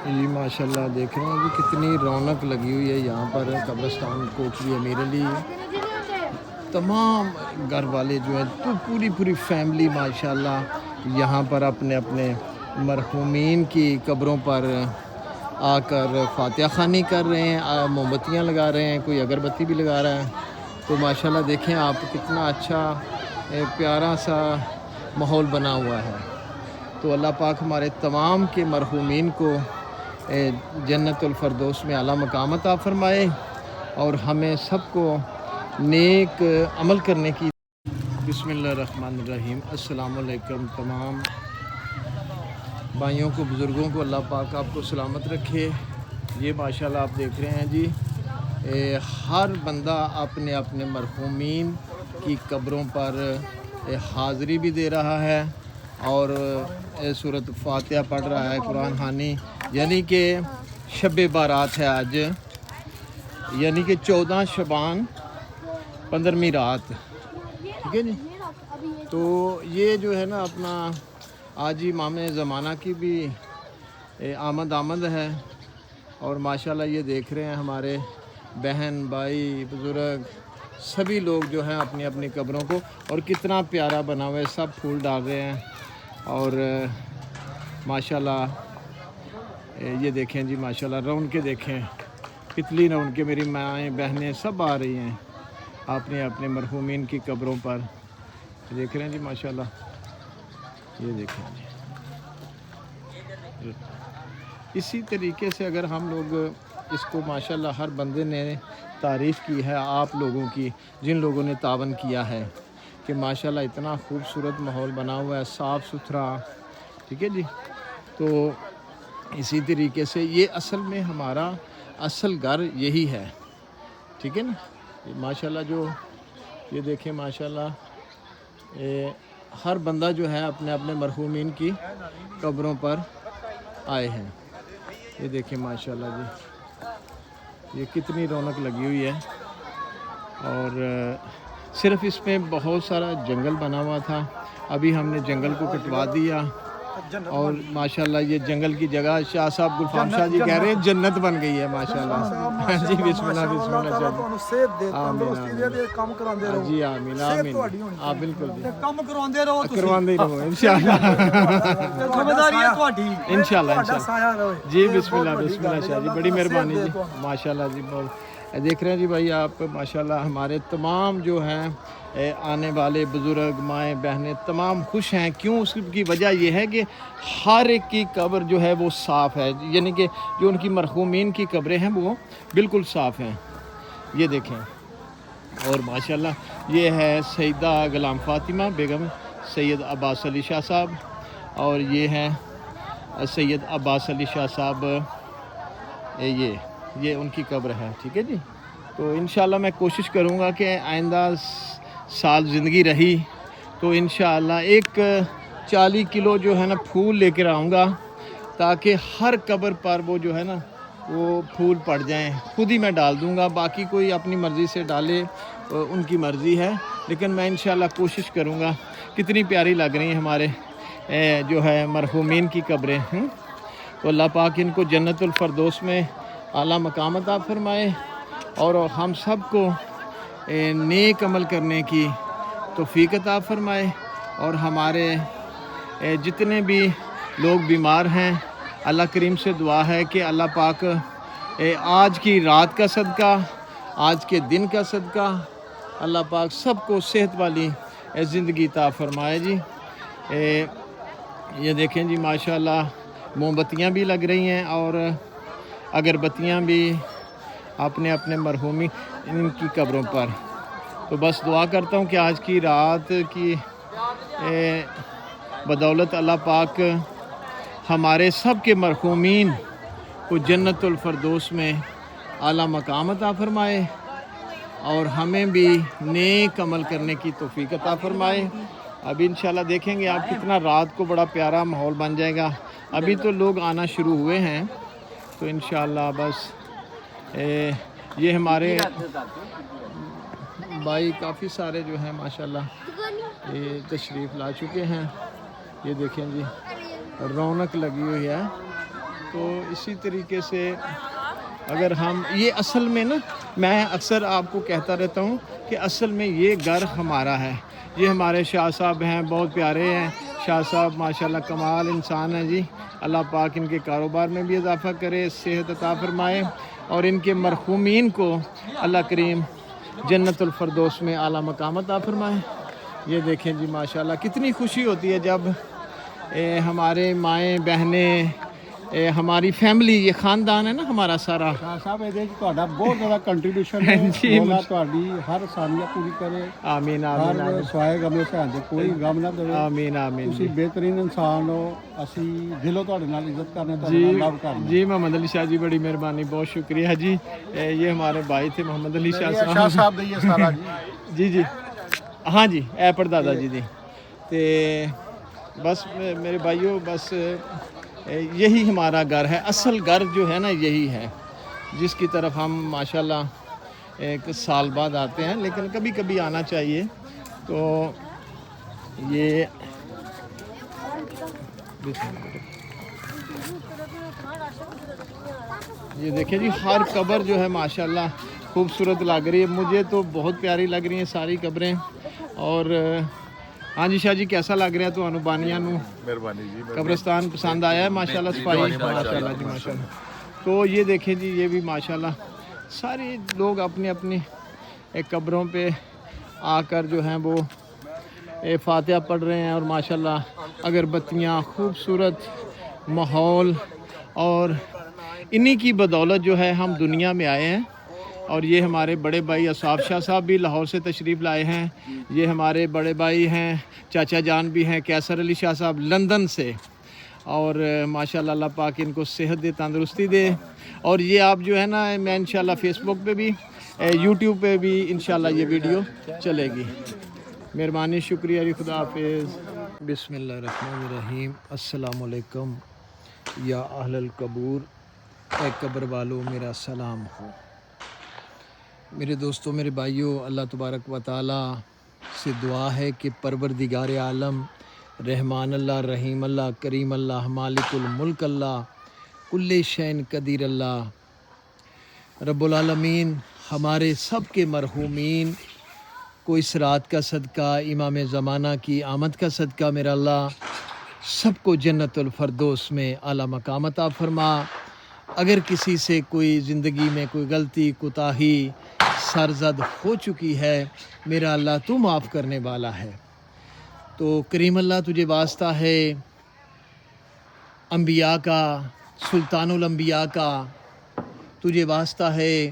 جی ماشاءاللہ دیکھ رہے ہیں جی کتنی رونق لگی ہوئی ہے یہاں پر قبرستان کوچوی امیر علی تمام گھر والے جو ہیں تو پوری فیملی ماشاءاللہ یہاں پر اپنے اپنے مرحومین کی قبروں پر آ کر فاتحہ خوانی کر رہے ہیں، موم بتیاں لگا رہے ہیں، کوئی اگربتی بھی لگا رہا ہے۔ تو ماشاءاللہ دیکھیں آپ کتنا اچھا پیارا سا ماحول بنا ہوا ہے۔ تو اللہ پاک ہمارے تمام کے مرحومین کو جنت الفردوس میں اعلیٰ مقام عطا فرمائے اور ہمیں سب کو نیک عمل کرنے کی۔ بسم اللہ الرحمن الرحیم۔ السلام علیکم تمام بھائیوں کو، بزرگوں کو، اللہ پاک آپ کو سلامت رکھے۔ یہ ماشاءاللہ آپ دیکھ رہے ہیں جی ہر بندہ اپنے اپنے مرحومین کی قبروں پر حاضری بھی دے رہا ہے اور سورۃ فاتحہ پڑھ رہا ہے، قرآن خوانی، یعنی کہ شب بارات ہے آج، یعنی کہ 14 شعبان 15ویں رات، ٹھیک ہے جی۔ تو یہ جو ہے نا اپنا آج امام زمانہ کی بھی آمد ہے اور ماشاءاللہ یہ دیکھ رہے ہیں ہمارے بہن بھائی بزرگ سبھی لوگ جو ہیں اپنی اپنی قبروں کو، اور کتنا پیارا بنا ہوا ہے، سب پھول ڈال رہے ہیں اور ماشاءاللہ یہ دیکھیں جی ماشاءاللہ رون کے دیکھیں کتنی رون کے، میری مائیں بہنیں سب آ رہی ہیں اپنے اپنے مرحومین کی قبروں پر، دیکھ رہے ہیں جی ماشاءاللہ، یہ دیکھیں جی۔ اسی طریقے سے اگر ہم لوگ اس کو ماشاءاللہ ہر بندے نے تعریف کی ہے، آپ لوگوں کی جن لوگوں نے تعاون کیا ہے کہ ماشاءاللہ اتنا خوبصورت ماحول بنا ہوا ہے، صاف ستھرا، ٹھیک ہے جی۔ تو اسی طریقے سے یہ اصل میں ہمارا اصل گھر یہی ہے، ٹھیک ہے نا۔ ماشاءاللہ جو یہ دیکھیں ماشاءاللہ ہر بندہ جو ہے اپنے اپنے مرحومین کی قبروں پر آئے ہیں، یہ دیکھیں ماشاءاللہ جی یہ کتنی رونق لگی ہوئی ہے۔ اور صرف اس میں بہت سارا جنگل بنا ہوا تھا، ابھی ہم نے جنگل کو کٹوا دیا اور ماشاءاللہ یہ جنگل کی جگہ شاہ صاحب گلفام شاہ جی کہہ رہے ہیں جنت بن گئی ہے ماشاءاللہ جی۔ بسم اللہ بسم اللہ جی، آمین آمین، آپ بالکل کرواندے ہی رہو انشاءاللہ انشاءاللہ جی۔ بسم اللہ بسم اللہ شاہ جی، بڑی مہربانی جی، ماشاءاللہ جی۔ دیکھ رہے ہیں جی بھائی آپ ماشاءاللہ ہمارے تمام جو ہیں آنے والے بزرگ مائیں بہنیں تمام خوش ہیں، کیوں؟ اس کی وجہ یہ ہے کہ ہر ایک کی قبر جو ہے وہ صاف ہے، یعنی کہ جو ان کی مرحومین کی قبریں ہیں وہ بالکل صاف ہیں، یہ دیکھیں۔ اور ماشاءاللہ یہ ہے سیدہ غلام فاطمہ بیگم سید عباس علی شاہ صاحب، اور یہ ہے سید عباس علی شاہ صاحب، یہ ان کی قبر ہے، ٹھیک ہے جی۔ تو انشاءاللہ میں کوشش کروں گا کہ آئندہ سال زندگی رہی تو انشاءاللہ ایک 40 کلو جو ہے نا پھول لے کر آؤں گا، تاکہ ہر قبر پر وہ جو ہے نا وہ پھول پڑ جائیں، خود ہی میں ڈال دوں گا، باقی کوئی اپنی مرضی سے ڈالے ان کی مرضی ہے، لیکن میں انشاءاللہ کوشش کروں گا۔ کتنی پیاری لگ رہی ہیں ہمارے جو ہے مرحومین کی قبریں، تو اللہ پاک ان کو جنت الفردوس میں اعلیٰ مقام عطا فرمائے اور ہم سب کو نیک عمل کرنے کی توفیق عطا فرمائے، اور ہمارے جتنے بھی لوگ بیمار ہیں اللہ کریم سے دعا ہے کہ اللہ پاک آج کی رات کا صدقہ، آج کے دن کا صدقہ اللہ پاک سب کو صحت والی زندگی عطا فرمائے جی۔ یہ دیکھیں جی ماشاءاللہ موم بتیاں بھی لگ رہی ہیں اور اگربتیاں بھی اپنے اپنے مرحومی ان کی قبروں پر۔ تو بس دعا کرتا ہوں کہ آج کی رات کی بدولت اللہ پاک ہمارے سب کے مرحومین کو جنت الفردوس میں اعلیٰ مقام عطا فرمائے اور ہمیں بھی نیک عمل کرنے کی توفیق عطا فرمائے۔ ابھی انشاءاللہ دیکھیں گے آپ کتنا رات کو بڑا پیارا ماحول بن جائے گا، ابھی تو لوگ آنا شروع ہوئے ہیں، تو انشاءاللہ بس یہ ہمارے بھائی کافی سارے جو ہیں ماشاءاللہ یہ تشریف لا چکے ہیں، یہ دیکھیں جی رونق لگی ہوئی ہے تو اسی طریقے سے اگر ہم یہ اصل میں نا، میں اکثر آپ کو کہتا رہتا ہوں کہ اصل میں یہ گھر ہمارا ہے. یہ ہمارے شاہ صاحب ہیں، بہت پیارے ہیں شاہ صاحب، ماشاءاللہ کمال انسان ہیں جی. اللہ پاک ان کے کاروبار میں بھی اضافہ کرے، صحت عطا فرمائے، اور ان کے مرحومین کو اللہ کریم جنت الفردوس میں اعلیٰ مقام عطا فرمائے. یہ دیکھیں جی ماشاءاللہ کتنی خوشی ہوتی ہے جب ہمارے مائیں بہنیں، ہماری فیملی، یہ خاندان ہے نا ہمارا سارا. شاہ صاحب ਇਹਦੇ 'ਚ ਤੁਹਾਡਾ ਬਹੁਤ ਜ਼ਿਆਦਾ ਕੰਟਰੀਬਿਊਸ਼ਨ ਹੈ. ਜੀ, ਮੌਲਾ ਤੁਹਾਡੀ ਹਰ ਸਾਨੀਆ ਪੂਰੀ ਕਰੇ. آمین آمین ਹਰ آمین ਸਵਾਏ ਗਮੇ ਸਹਾਂਦੇ ਕੋਈ ਗਮ ਨਾ ਦੇਵੇ. آمین آمین ਤੁਸੀਂ جی. ਬਿਹਤਰੀਨ ਇਨਸਾਨ ਹੋ. ਅਸੀਂ ਦਿਲੋਂ ਤੁਹਾਡੇ ਨਾਲ ਇੱਜ਼ਤ ਕਰਨੇ, ਤੁਹਾਡੇ جی ਨਾਲ ਲਵ کرنا. جی محمد علی شاہ جی بڑی مہربانی، بہت شکریہ جی. یہ ہمارے بھائی تھے محمد علی شاہ شاہ صاحب. صاحب دਈਏ ਸਾਰਾ ਜੀ. جی جی ہاں جی، اے پردادا جی دی. تے بس میرے بھائیوں، بس یہی ہمارا گھر ہے، اصل گھر جو ہے نا یہی ہے، جس کی طرف ہم ماشاءاللہ ایک سال بعد آتے ہیں، لیکن کبھی کبھی آنا چاہیے. تو یہ دیکھیں جی ہر قبر جو ہے ماشاءاللہ خوبصورت لگ رہی ہے. مجھے تو بہت پیاری لگ رہی ہیں ساری قبریں. اور ہاں جی شاہ جی، کیسا لگ رہا ہے تو بانیاں نو؟ مہربانی جی. قبرستان پسند آیا ہے ماشاءاللہ، صفائی ماشاءاللہ جی ماشاءاللہ. تو یہ دیکھیں جی، یہ بھی ماشاءاللہ سارے لوگ اپنی اپنی قبروں پہ آ کر جو ہیں وہ فاتحہ پڑھ رہے ہیں، اور ماشاءاللہ اگربتیاں، خوبصورت ماحول، اور انہی کی بدولت جو ہے ہم دنیا میں آئے ہیں. اور یہ ہمارے بڑے بھائی اصحاب شاہ صاحب بھی لاہور سے تشریف لائے ہیں. یہ ہمارے بڑے بھائی ہیں، چاچا جان بھی ہیں کیسر علی شاہ صاحب لندن سے. اور ماشاءاللہ اللہ پاک ان کو صحت دے، تندرستی دے. اور یہ آپ جو ہے نا، میں انشاءاللہ فیس بک پہ بھی، یوٹیوب پہ بھی انشاءاللہ یہ ویڈیو چلے گی. مہربانی، شکریہ جی، خدا حافظ. بسم اللہ الرحمن الرحیم. السلام علیکم یا اہل القبور، اے قبر والو میرا سلام ہو. میرے دوستوں، میرے بھائیوں، اللہ تبارک و تعالی سے دعا ہے کہ پروردگار عالم، رحمان اللہ، رحیم اللہ، کریم اللہ، مالک الملک اللہ، کل شین قدیر اللہ رب العالمین، ہمارے سب کے مرحومین کو اس رات کا صدقہ، امام زمانہ کی آمد کا صدقہ، میرا اللہ سب کو جنت الفردوس میں اعلیٰ مقام عطا فرما. اگر کسی سے کوئی زندگی میں کوئی غلطی، کوتاہی سرزد ہو چکی ہے، میرا اللہ تو معاف کرنے والا ہے. تو کریم اللہ تجھے واسطہ ہے انبیاء کا، سلطان الانبیاء کا، تجھے واسطہ ہے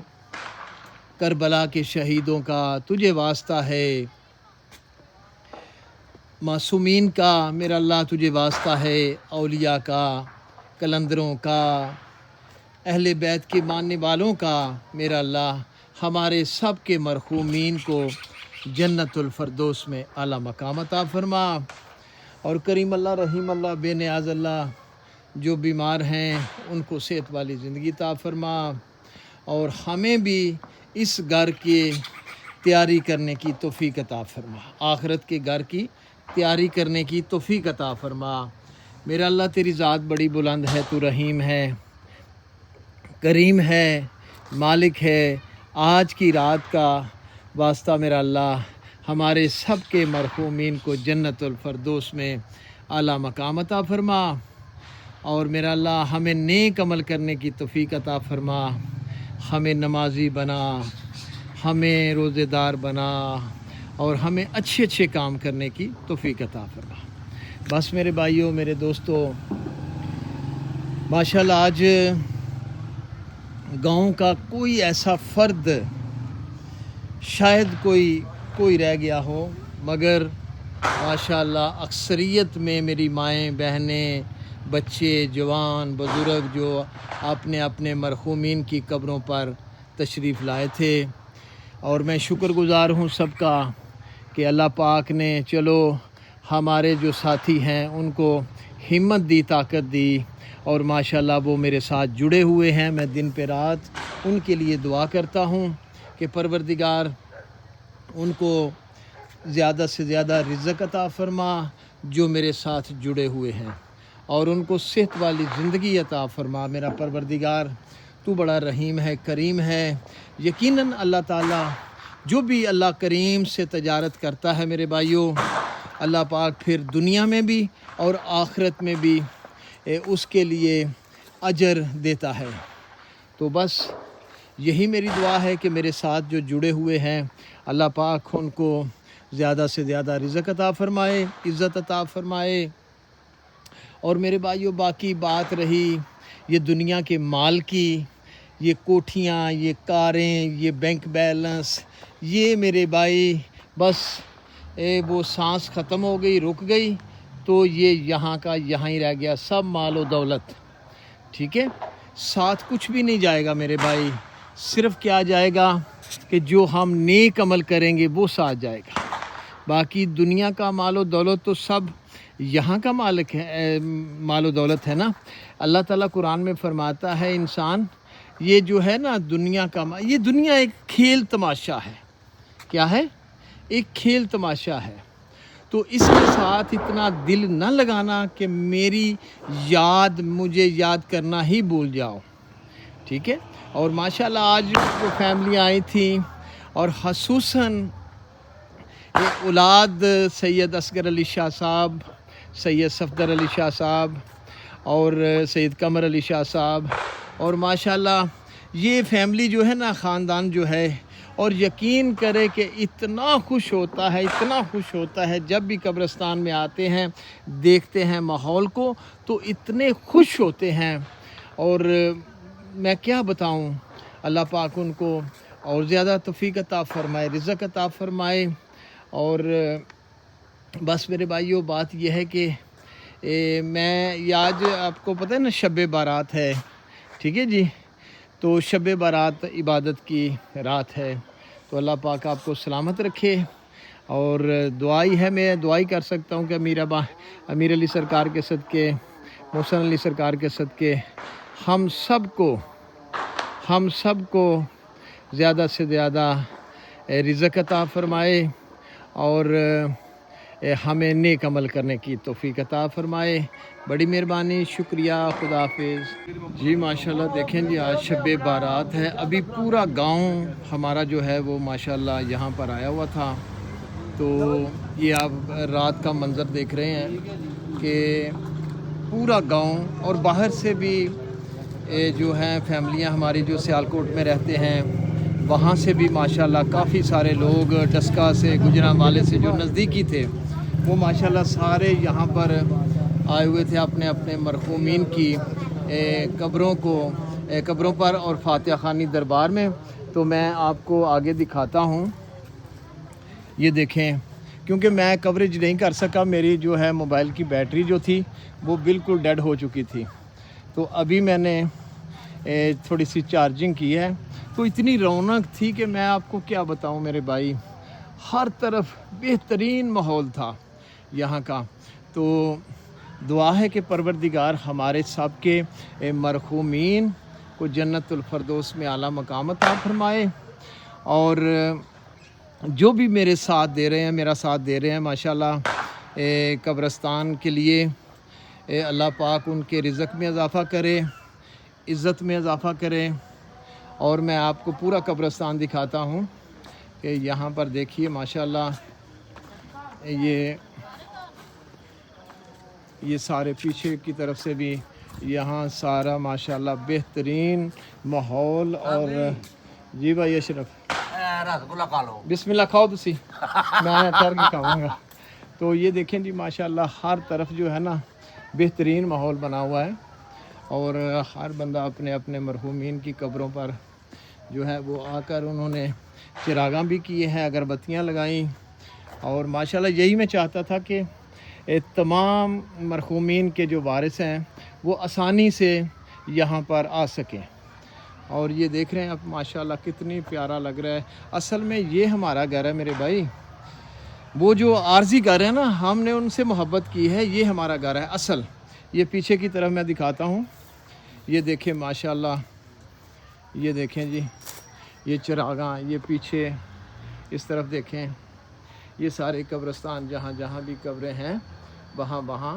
کربلا کے شہیدوں کا، تجھے واسطہ ہے معصومین کا، میرا اللہ تجھے واسطہ ہے اولیاء کا، کلندروں کا، اہل بیت کے ماننے والوں کا. میرا اللہ ہمارے سب کے مرحومین کو جنت الفردوس میں اعلیٰ مقام عطا فرما. اور کریم اللہ، رحیم اللہ، بے نیاز اللہ، جو بیمار ہیں ان کو صحت والی زندگی عطا فرما. اور ہمیں بھی اس گھر کی تیاری کرنے کی توفیق عطا فرما، آخرت کے گھر کی تیاری کرنے کی توفیق عطا فرما. میرا اللہ تیری ذات بڑی بلند ہے، تو رحیم ہے، کریم ہے، مالک ہے. آج کی رات کا واسطہ میرا اللہ ہمارے سب کے مرحومین کو جنت الفردوس میں اعلیٰ مقام عطا فرما. اور میرا اللہ ہمیں نیک عمل کرنے کی توفیق عطا فرما، ہمیں نمازی بنا، ہمیں روزے دار بنا، اور ہمیں اچھے اچھے کام کرنے کی توفیق عطا فرما. بس میرے بھائیوں، میرے دوستوں، ماشاءاللہ آج گاؤں کا کوئی ایسا فرد شاید کوئی رہ گیا ہو، مگر ماشاءاللہ اکثریت میں میری مائیں، بہنیں، بچے، جوان، بزرگ جو اپنے اپنے مرحومین کی قبروں پر تشریف لائے تھے. اور میں شکر گزار ہوں سب کا کہ اللہ پاک نے چلو ہمارے جو ساتھی ہیں ان کو ہمت دی، طاقت دی، اور ماشاءاللہ وہ میرے ساتھ جڑے ہوئے ہیں. میں دن پہ رات ان کے لیے دعا کرتا ہوں کہ پروردگار ان کو زیادہ سے زیادہ رزق عطا فرما جو میرے ساتھ جڑے ہوئے ہیں. اور ان کو صحت والی زندگی عطا فرما میرا پروردگار، تو بڑا رحیم ہے، کریم ہے۔ یقیناً اللہ تعالیٰ جو بھی اللہ کریم سے تجارت کرتا ہے میرے بھائیوں، اللہ پاک پھر دنیا میں بھی اور آخرت میں بھی اس کے لیے اجر دیتا ہے۔ تو بس یہی میری دعا ہے کہ میرے ساتھ جو جڑے ہوئے ہیں اللہ پاک ان کو زیادہ سے زیادہ رزق عطا فرمائے، عزت عطا فرمائے۔ اور میرے بھائیوں باقی بات رہی یہ دنیا کے مال کی، یہ کوٹھیاں، یہ کاریں، یہ بینک بیلنس، یہ میرے بھائی بس وہ سانس ختم ہو گئی، رک گئی تو یہ یہاں کا یہاں ہی رہ گیا، سب مال و دولت، ٹھیک ہے، ساتھ کچھ بھی نہیں جائے گا میرے بھائی۔ صرف کیا جائے گا کہ جو ہم نیک عمل کریں گے وہ ساتھ جائے گا۔ باقی دنیا کا مال و دولت تو سب یہاں کا مالک ہے، مال و دولت ہے نا۔ اللہ تعالیٰ قرآن میں فرماتا ہے انسان یہ جو ہے نا دنیا کا یہ دنیا ایک کھیل تماشا ہے۔ کیا ہے؟ ایک کھیل تماشا ہے۔ تو اس کے ساتھ اتنا دل نہ لگانا کہ میری یاد مجھے یاد کرنا ہی بھول جاؤ، ٹھیک ہے۔ اور ماشاءاللہ آج جو فیملیاں آئی تھیں اور خصوصاً اولاد سید اصغر علی شاہ صاحب، سید صفدر علی شاہ صاحب اور سید قمر علی شاہ صاحب، اور ماشاءاللہ یہ فیملی جو ہے نا، خاندان جو ہے، اور یقین کرے کہ اتنا خوش ہوتا ہے، اتنا خوش ہوتا ہے جب بھی قبرستان میں آتے ہیں، دیکھتے ہیں ماحول کو تو اتنے خوش ہوتے ہیں۔ اور میں کیا بتاؤں، اللہ پاک ان کو اور زیادہ توفیق عطا فرمائے، رزق عطا فرمائے۔ اور بس میرے بھائیوں بات یہ ہے کہ میں یہ آج آپ کو پتہ ہے نا شب بارات ہے، ٹھیک ہے جی، تو شب بارات عبادت کی رات ہے، تو اللہ پاک آپ کو سلامت رکھے۔ اور دعائی ہے، میں دعائی کر سکتا ہوں کہ امیر علی سرکار کے صدقے، محسن علی سرکار کے صدقے ہم سب کو زیادہ سے زیادہ رزق عطا فرمائے اور ہمیں نیک عمل کرنے کی توفیق عطا فرمائے۔ بڑی مہربانی، شکریہ، خدا حافظ جی۔ ماشاءاللہ دیکھیں جی آج شب بارات ہے، ابھی پورا گاؤں ہمارا جو ہے وہ ماشاءاللہ یہاں پر آیا ہوا تھا۔ تو یہ آپ رات کا منظر دیکھ رہے ہیں کہ پورا گاؤں اور باہر سے بھی جو ہیں فیملیاں ہماری جو سیالکوٹ میں رہتے ہیں وہاں سے بھی ماشاءاللہ کافی سارے لوگ ڈسکا سے، گجرانوالے سے جو نزدیکی تھے وہ ماشاءاللہ سارے یہاں پر آئے ہوئے تھے اپنے اپنے مرحومین کی قبروں پر اور فاتحہ خوانی دربار میں۔ تو میں آپ کو آگے دکھاتا ہوں، یہ دیکھیں، کیونکہ میں کوریج نہیں کر سکا، میری جو ہے موبائل کی بیٹری جو تھی وہ بالکل ڈیڈ ہو چکی تھی، تو ابھی میں نے تھوڑی سی چارجنگ کی ہے۔ تو اتنی رونق تھی کہ میں آپ کو کیا بتاؤں میرے بھائی، ہر طرف بہترین ماحول تھا یہاں کا۔ تو دعا ہے کہ پروردگار ہمارے سب کے مرحومین کو جنت الفردوس میں اعلیٰ مقام عطا فرمائے، اور جو بھی میرے ساتھ دے رہے ہیں، میرا ساتھ دے رہے ہیں ماشاءاللہ قبرستان کے لیے، اللہ پاک ان کے رزق میں اضافہ کرے، عزت میں اضافہ کرے۔ اور میں آپ کو پورا قبرستان دکھاتا ہوں کہ یہاں پر دیکھیے ماشاءاللہ یہ سارے پیچھے کی طرف سے بھی یہاں سارا ماشاءاللہ بہترین ماحول۔ اور جی بھائی اشرف رسگلا کھا لو، بسم اللہ کھاؤ تسی، میں ٹھہر کے کھاؤں گا۔ تو یہ دیکھیں جی ماشاءاللہ ہر طرف جو ہے نا بہترین ماحول بنا ہوا ہے، اور ہر بندہ اپنے اپنے مرحومین کی قبروں پر جو ہے وہ آ کر انہوں نے چراغاں بھی کیے ہیں، اگربتیاں لگائیں، اور ماشاءاللہ یہی میں چاہتا تھا کہ تمام مرحومین کے جو وارث ہیں وہ آسانی سے یہاں پر آ سکیں۔ اور یہ دیکھ رہے ہیں اب ماشاءاللہ کتنی پیارا لگ رہا ہے۔ اصل میں یہ ہمارا گھر ہے میرے بھائی، وہ جو عارضی گھر ہے نا ہم نے ان سے محبت کی ہے، یہ ہمارا گھر ہے اصل۔ یہ پیچھے کی طرف میں دکھاتا ہوں، یہ دیکھیں ماشاءاللہ، یہ دیکھیں جی یہ چراغاں، یہ پیچھے اس طرف دیکھیں، یہ سارے قبرستان جہاں جہاں بھی قبریں ہیں وہاں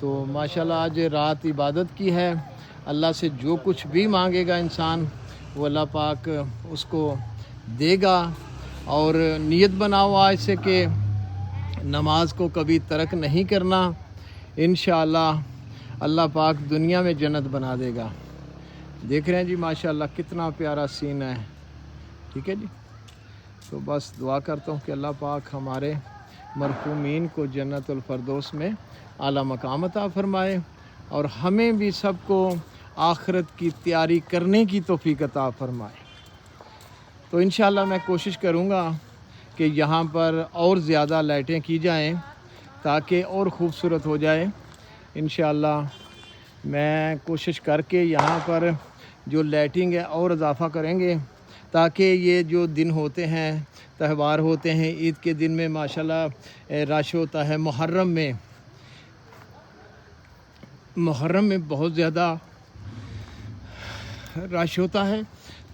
تو ماشاءاللہ آج رات عبادت کی ہے. اللہ سے جو کچھ بھی مانگے گا انسان وہ اللہ پاک اس کو دے گا. اور نیت بناؤ آج سے کہ نماز کو کبھی ترک نہیں کرنا. انشاءاللہ اللہ پاک دنیا میں جنت بنا دے گا. دیکھ رہے ہیں جی ماشاءاللہ کتنا پیارا سین ہے. ٹھیک ہے جی. تو بس دعا کرتا ہوں کہ اللہ پاک ہمارے مرحومین کو جنت الفردوس میں اعلیٰ مقام عطا فرمائے اور ہمیں بھی سب کو آخرت کی تیاری کرنے کی توفیق عطا فرمائے. تو انشاءاللہ میں کوشش کروں گا کہ یہاں پر اور زیادہ لائٹیں کی جائیں تاکہ اور خوبصورت ہو جائے. انشاءاللہ میں کوشش کر کے یہاں پر جو لائٹنگ ہے اور اضافہ کریں گے تاکہ یہ جو دن ہوتے ہیں تہوار ہوتے ہیں عید کے دن میں ماشاءاللہ رش ہوتا ہے. محرم میں بہت زیادہ رش ہوتا ہے.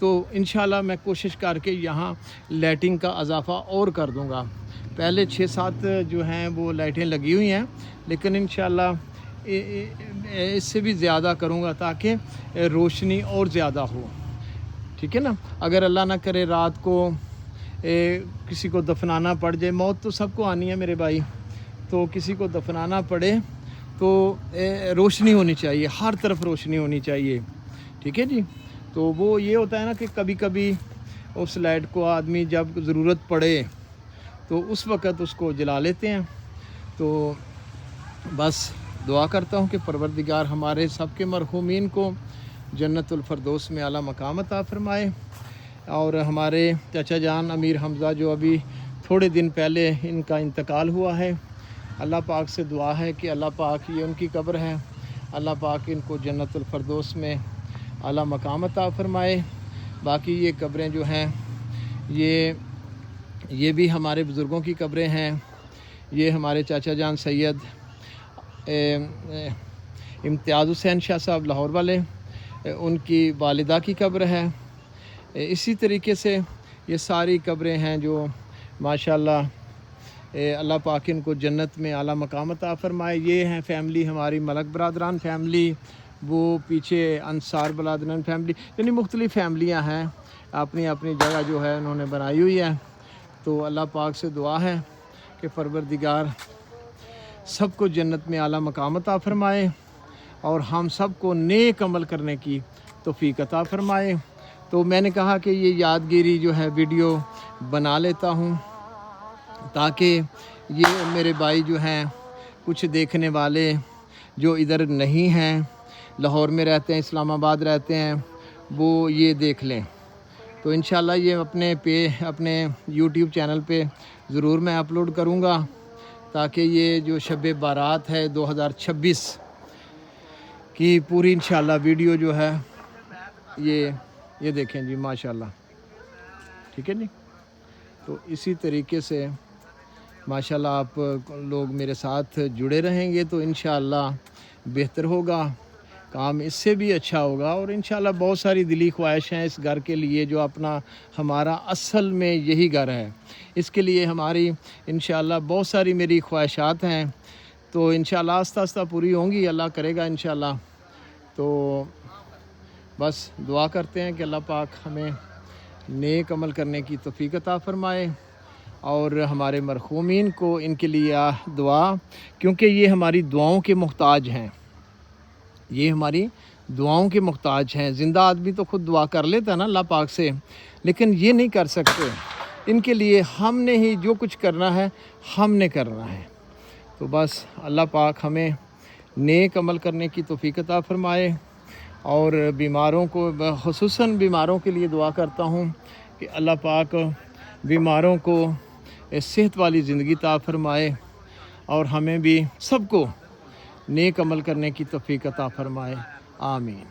تو انشاءاللہ میں کوشش کر کے یہاں لائٹنگ کا اضافہ اور کر دوں گا. پہلے 6-7 جو ہیں وہ لائٹیں لگی ہوئی ہیں لیکن انشاءاللہ اس سے بھی زیادہ کروں گا تاکہ روشنی اور زیادہ ہو. ٹھیک ہے نا. اگر اللہ نہ کرے رات کو کسی کو دفنانا پڑ جائے, موت تو سب کو آنی ہے میرے بھائی, تو کسی کو دفنانا پڑے تو روشنی ہونی چاہیے, ہر طرف روشنی ہونی چاہیے. ٹھیک ہے جی. تو وہ یہ ہوتا ہے نا کہ کبھی کبھی اس لائٹ کو آدمی جب ضرورت پڑے تو اس وقت اس کو جلا لیتے ہیں. تو بس دعا کرتا ہوں کہ پروردگار ہمارے سب کے مرحومین کو جنت الفردوس میں اعلیٰ مقام عطا فرمائے. اور ہمارے چچا جان امیر حمزہ جو ابھی تھوڑے دن پہلے ان کا انتقال ہوا ہے, اللہ پاک سے دعا ہے کہ اللہ پاک یہ ان کی قبر ہے, اللہ پاک ان کو جنت الفردوس میں اعلیٰ مقام عطا فرمائے. باقی یہ قبریں جو ہیں یہ بھی ہمارے بزرگوں کی قبریں ہیں. یہ ہمارے چاچا جان سید امتیاز حسین شاہ صاحب لاہور والے, ان کی والدہ کی قبر ہے. اسی طریقے سے یہ ساری قبریں ہیں جو ماشاءاللہ اللہ پاک ان کو جنت میں اعلیٰ مقام عطا فرمائے. یہ ہیں فیملی ہماری ملک برادران فیملی, وہ پیچھے انصار برادران فیملی, یعنی مختلف فیملیاں ہیں اپنی اپنی جگہ جو ہے انہوں نے بنائی ہوئی ہے. تو اللہ پاک سے دعا ہے کہ پروردگار سب کو جنت میں اعلیٰ مقام عطا فرمائے اور ہم سب کو نیک عمل کرنے کی توفیق عطا فرمائے. تو میں نے کہا کہ یہ یادگیری جو ہے ویڈیو بنا لیتا ہوں تاکہ یہ میرے بھائی جو ہیں کچھ دیکھنے والے جو ادھر نہیں ہیں, لاہور میں رہتے ہیں, اسلام آباد رہتے ہیں, وہ یہ دیکھ لیں. تو انشاءاللہ یہ اپنے یوٹیوب چینل پہ ضرور میں اپلوڈ کروں گا تاکہ یہ جو شب بارات ہے 2026 کی پوری انشاءاللہ ویڈیو جو ہے یہ دیکھیں جی ماشاءاللہ. ٹھیک ہے جی. تو اسی طریقے سے ماشاءاللہ آپ لوگ میرے ساتھ جڑے رہیں گے تو انشاءاللہ بہتر ہوگا, کام اس سے بھی اچھا ہوگا. اور انشاءاللہ بہت ساری دلی خواہش ہیں اس گھر کے لیے جو ہمارا اصل میں یہی گھر ہے. اس کے لیے ہماری انشاءاللہ بہت ساری میری خواہشات ہیں, تو انشاءاللہ آہستہ آہستہ پوری ہوں گی, اللہ کرے گا انشاءاللہ. تو بس دعا کرتے ہیں کہ اللہ پاک ہمیں نیک عمل کرنے کی توفیق عطا فرمائے اور ہمارے مرحومین کو ان کے لیے دعا, کیونکہ یہ ہماری دعاؤں کے محتاج ہیں, یہ ہماری دعاؤں کے محتاج ہیں. زندہ آدمی تو خود دعا کر لیتا ہے نا اللہ پاک سے, لیکن یہ نہیں کر سکتے. ان کے لیے ہم نے ہی جو کچھ کرنا ہے ہم نے کرنا ہے. تو بس اللہ پاک ہمیں نیک عمل کرنے کی توفیق عطا فرمائے. اور بیماروں کو, خصوصاً بیماروں کے لیے دعا کرتا ہوں کہ اللہ پاک بیماروں کو صحت والی زندگی عطا فرمائے اور ہمیں بھی سب کو نیک عمل کرنے کی توفیق عطا فرمائے. آمین.